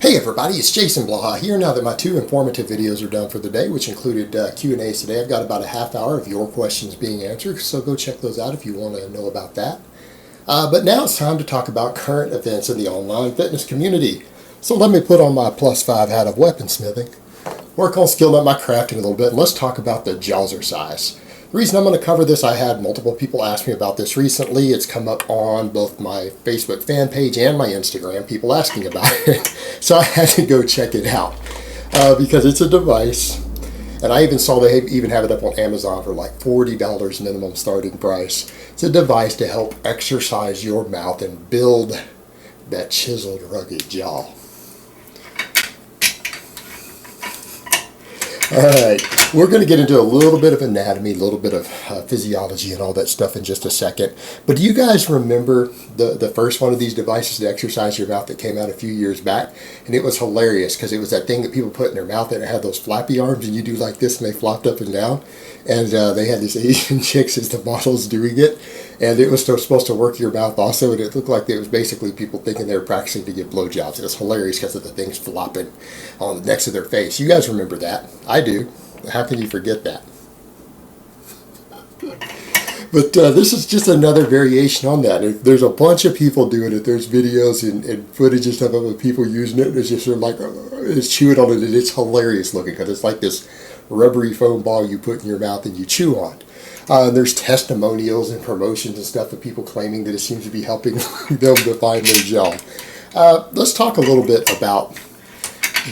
Hey everybody, it's Jason Blaha here. Now that my two informative videos are done for the day, which included Q&As today, I've got about a half hour of your questions being answered, so go check those out if you want to know about that. But now it's time to talk about current events in the online fitness community. So let me put on my +5 hat of weaponsmithing, work on skilling up my crafting a little bit, and let's talk about the Jawzrsize. The reason I'm going to cover this, I had multiple people ask me about this recently. It's come up on both my Facebook fan page and my Instagram, people asking about it. So I had to go check it out because it's a device. And I even saw they even have it up on Amazon for like $40 minimum starting price. It's a device to help exercise your mouth and build that chiseled, rugged jaw. Alright, we're going to get into a little bit of anatomy, a little bit of physiology and all that stuff in just a second. But do you guys remember the first one of these devices to exercise your mouth that came out a few years back? And it was hilarious because it was that thing that people put in their mouth and it had those flappy arms and you do like this and they flopped up and down. And they had these Asian chicks as the models doing it. And it was supposed to work your mouth also, and it looked like it was basically people thinking they were practicing to give blowjobs. It was hilarious because of the things flopping on the next of their face. You guys remember that? I do. How can you forget that? But this is just another variation on that. There's a bunch of people doing it. There's videos and footage and stuff of people using it. It's just sort of like, it's chewing on it, and it's hilarious looking because it's like this rubbery foam ball you put in your mouth and you chew on. There's testimonials and promotions and stuff of people claiming that it seems to be helping them define their jaw. Let's talk a little bit about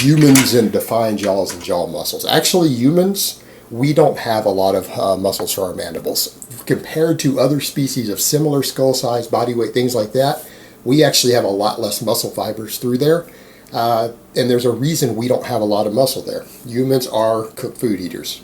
humans and defined jaws and jaw muscles. Actually, humans, we don't have a lot of muscles for our mandibles. Compared to other species of similar skull size, body weight, things like that, we actually have a lot less muscle fibers through there. And there's a reason we don't have a lot of muscle there. Humans are cooked food eaters.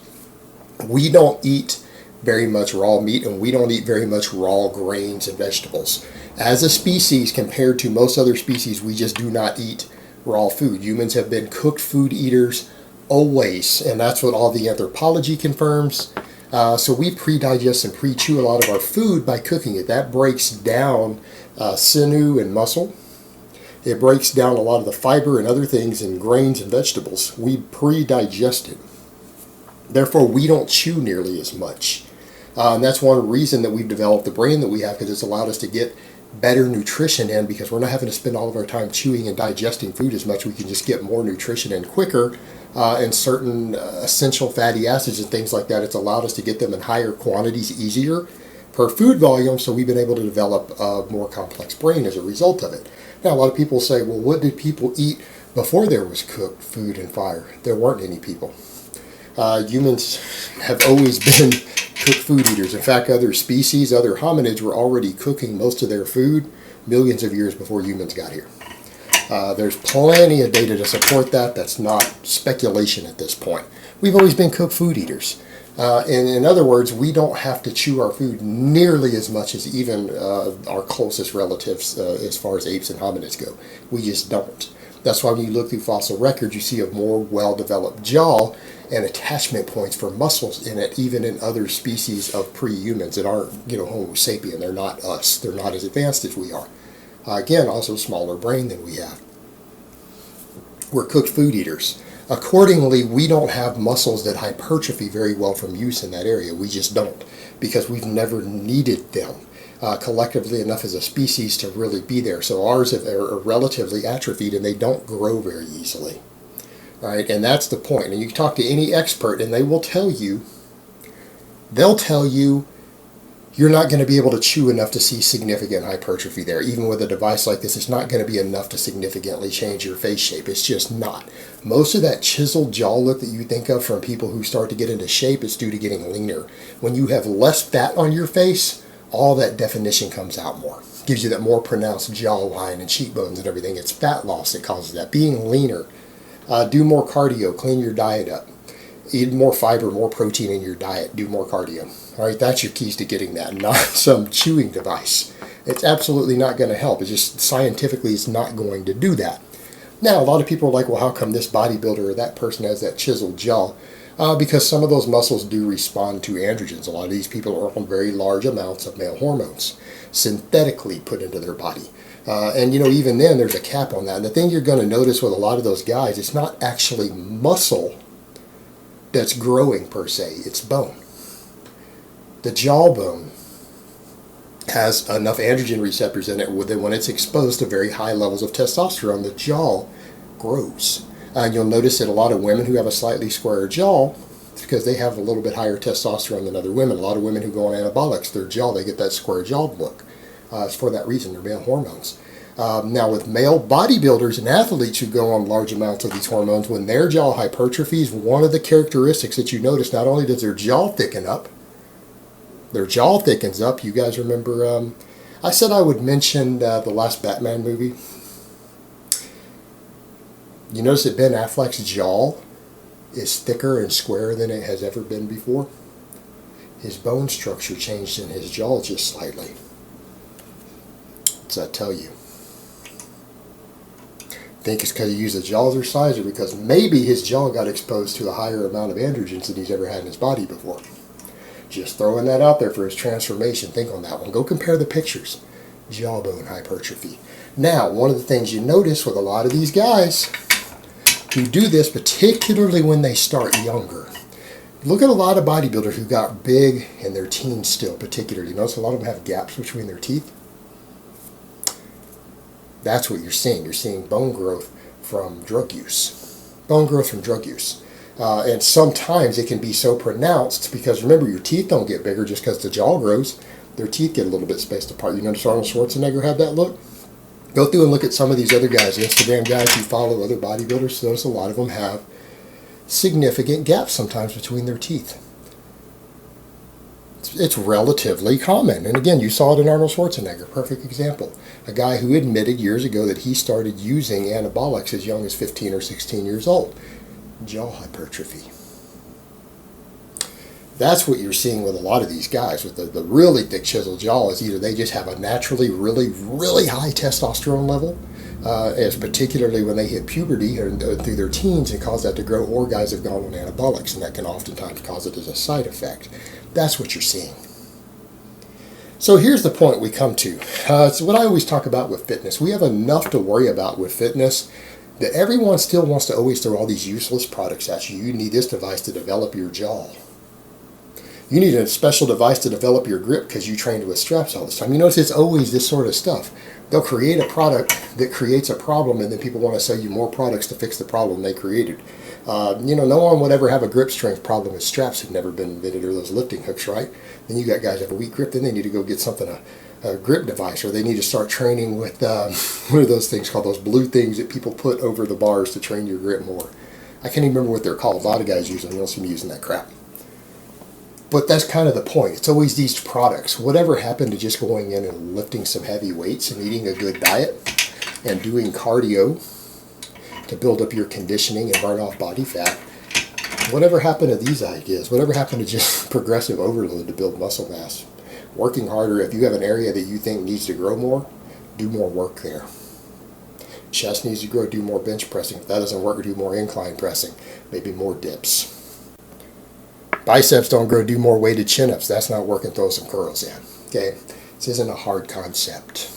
We don't eat very much raw meat, and we don't eat very much raw grains and vegetables. As a species, compared to most other species, we just do not eat raw food. Humans have been cooked food eaters always, and that's what all the anthropology confirms. So we pre-digest and pre-chew a lot of our food by cooking it. That breaks down sinew and muscle. It breaks down a lot of the fiber and other things in grains and vegetables. We pre-digest it. Therefore, we don't chew nearly as much. And that's one reason that we've developed the brain that we have, because it's allowed us to get better nutrition in, because we're not having to spend all of our time chewing and digesting food as much. We can just get more nutrition in quicker, and certain essential fatty acids and things like that. It's allowed us to get them in higher quantities easier per food volume, so we've been able to develop a more complex brain as a result of it. Now, a lot of people say, well, what did people eat before there was cooked food and fire? There weren't any people. Humans have always been cooked food eaters. In fact, other species, other hominids were already cooking most of their food millions of years before humans got here. There's plenty of data to support that. That's not speculation at this point. We've always been cooked food eaters. And in other words, we don't have to chew our food nearly as much as even our closest relatives as far as apes and hominids go. We just don't. That's why when you look through fossil records, you see a more well-developed jaw and attachment points for muscles in it, even in other species of pre-humans that aren't, Homo sapien. They're not us. They're not as advanced as we are. Again, also smaller brain than we have. We're cooked food eaters. Accordingly, we don't have muscles that hypertrophy very well from use in that area. We just don't, because we've never needed them collectively enough as a species to really be there. So ours are relatively atrophied, and they don't grow very easily. Right? And that's the point. And you can talk to any expert, and they will tell you, you're not going to be able to chew enough to see significant hypertrophy there. Even with a device like this, it's not going to be enough to significantly change your face shape. It's just not. Most of that chiseled jaw look that you think of from people who start to get into shape is due to getting leaner. When you have less fat on your face, all that definition comes out more. Gives you that more pronounced jawline and cheekbones and everything. It's fat loss that causes that. Being leaner. Do more cardio. Clean your diet up. Eat more fiber, more protein in your diet. Do more cardio. All right, that's your keys to getting that, not some chewing device. It's absolutely not going to help. It's just scientifically it's not going to do that. Now, a lot of people are like, well, how come this bodybuilder or that person has that chiseled jaw? Because some of those muscles do respond to androgens. A lot of these people are on very large amounts of male hormones, synthetically put into their body. And even then, there's a cap on that. And the thing you're going to notice with a lot of those guys, it's not actually muscle that's growing per se, it's bone. The jawbone has enough androgen receptors in it that when it's exposed to very high levels of testosterone, the jaw grows. And you'll notice that a lot of women who have a slightly squarer jaw, it's because they have a little bit higher testosterone than other women. A lot of women who go on anabolics, their jaw, they get that square jaw look. It's for that reason, they're male hormones. Now with male bodybuilders and athletes who go on large amounts of these hormones, when their jaw hypertrophies, one of the characteristics that you notice, not only does their jaw thicken up, their jaw thickens up. You guys remember, I said I would mention the last Batman movie. You notice that Ben Affleck's jaw is thicker and squarer than it has ever been before. His bone structure changed in his jaw just slightly. What's that tell you? I think it's because he used a Jawzrsize, or because maybe his jaw got exposed to a higher amount of androgens than he's ever had in his body before. Just throwing that out there for his transformation. Think on that one. Go compare the pictures. Jawbone hypertrophy. Now, one of the things you notice with a lot of these guys who do this, particularly when they start younger. Look at a lot of bodybuilders who got big in their teens still, particularly. Notice a lot of them have gaps between their teeth. That's what you're seeing. You're seeing bone growth from drug use. Bone growth from drug use. And sometimes it can be so pronounced because, remember, your teeth don't get bigger just because the jaw grows. Their teeth get a little bit spaced apart. You notice Arnold Schwarzenegger had that look? Go through and look at some of these other guys, Instagram guys who follow other bodybuilders. Notice a lot of them have significant gaps sometimes between their teeth. It's relatively common. And again, you saw it in Arnold Schwarzenegger. Perfect example. A guy who admitted years ago that he started using anabolics as young as 15 or 16 years old. Jaw hypertrophy. That's what you're seeing with a lot of these guys with the really thick chiseled jaw. Is either they just have a naturally really, really high testosterone level, as particularly when they hit puberty or through their teens, and cause that to grow, or guys have gone on anabolics, and that can oftentimes cause it as a side effect. That's what you're seeing. So here's the point we come to. It's what I always talk about with fitness. We have enough to worry about with fitness that everyone still wants to always throw all these useless products at you. You need this device to develop your jaw. You need a special device to develop your grip because you trained with straps all this time. You notice it's always this sort of stuff. They'll create a product that creates a problem, and then people want to sell you more products to fix the problem they created. No one would ever have a grip strength problem if straps had never been invented, or those lifting hooks, right? Then you got guys who have a weak grip, then they need to go get something, a grip device, or they need to start training with, what are those things called? Those blue things that people put over the bars to train your grip more. I can't even remember what they're called. A lot of guys use them. You don't see me using that crap. But that's kind of the point. It's always these products. Whatever happened to just going in and lifting some heavy weights and eating a good diet and doing cardio to build up your conditioning and burn off body fat? Whatever happened to these ideas? Whatever happened to just progressive overload to build muscle mass? Working harder. If you have an area that you think needs to grow more, do more work there. Chest needs to grow, do more bench pressing. If that doesn't work, do more incline pressing. Maybe more dips. Biceps don't grow, do more weighted chin-ups. That's not working, throw some curls in. Okay? This isn't a hard concept.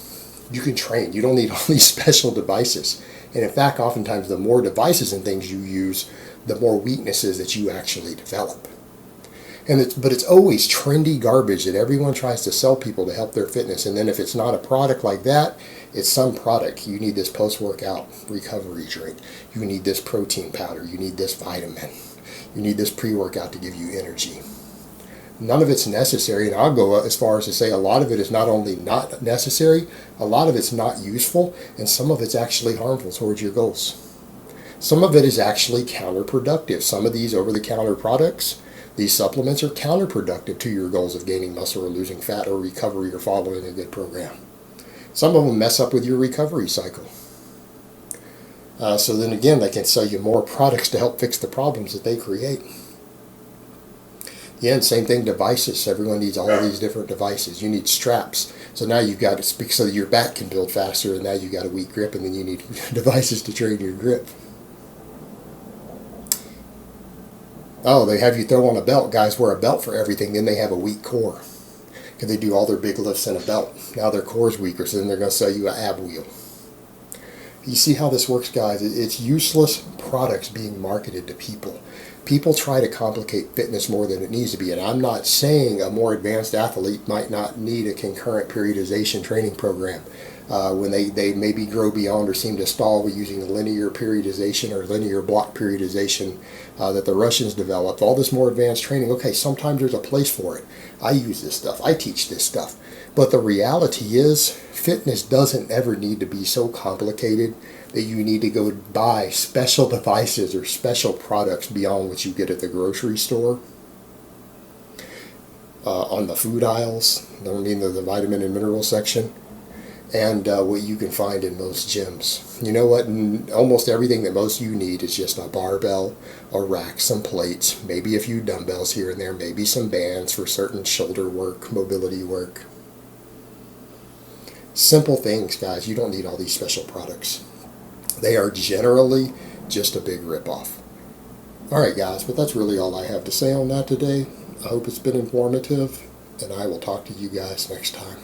You can train. You don't need all these special devices. And in fact, oftentimes the more devices and things you use, the more weaknesses that you actually develop. But it's always trendy garbage that everyone tries to sell people to help their fitness. And then if it's not a product like that, it's some product. You need this post-workout recovery drink. You need this protein powder. You need this vitamin. You need this pre-workout to give you energy. None of it's necessary, and I'll go as far as to say a lot of it is not only not necessary, a lot of it's not useful, and some of it's actually harmful towards your goals. Some of it is actually counterproductive. Some of these over-the-counter products, these supplements, are counterproductive to your goals of gaining muscle or losing fat or recovery or following a good program. Some of them mess up with your recovery cycle. So then again, they can sell you more products to help fix the problems that they create. Yeah, and same thing, devices. Everyone needs all these different devices. You need straps. So now you've got to speak so that your back can build faster, and now you've got a weak grip, and then you need devices to train your grip. Oh, they have you throw on a belt. Guys wear a belt for everything, then they have a weak core. because they do all their big lifts in a belt. Now their core's weaker, so then they're going to sell you an ab wheel. You see how this works, guys? It's useless products being marketed to people. People try to complicate fitness more than it needs to be, and I'm not saying a more advanced athlete might not need a concurrent periodization training program when they maybe grow beyond or seem to stall with using the linear periodization or linear block periodization that the Russians developed. All this more advanced training, okay, sometimes there's a place for it. I use this stuff. I teach this stuff. But the reality is, fitness doesn't ever need to be so complicated that you need to go buy special devices or special products beyond what you get at the grocery store, on the food aisles, I mean the vitamin and mineral section, and what you can find in most gyms. You know what? Almost everything that most you need is just a barbell, a rack, some plates, maybe a few dumbbells here and there, maybe some bands for certain shoulder work, mobility work. Simple things, guys. You don't need all these special products. They are generally just a big ripoff. Alright, guys, but that's really all I have to say on that today. I hope it's been informative, and I will talk to you guys next time.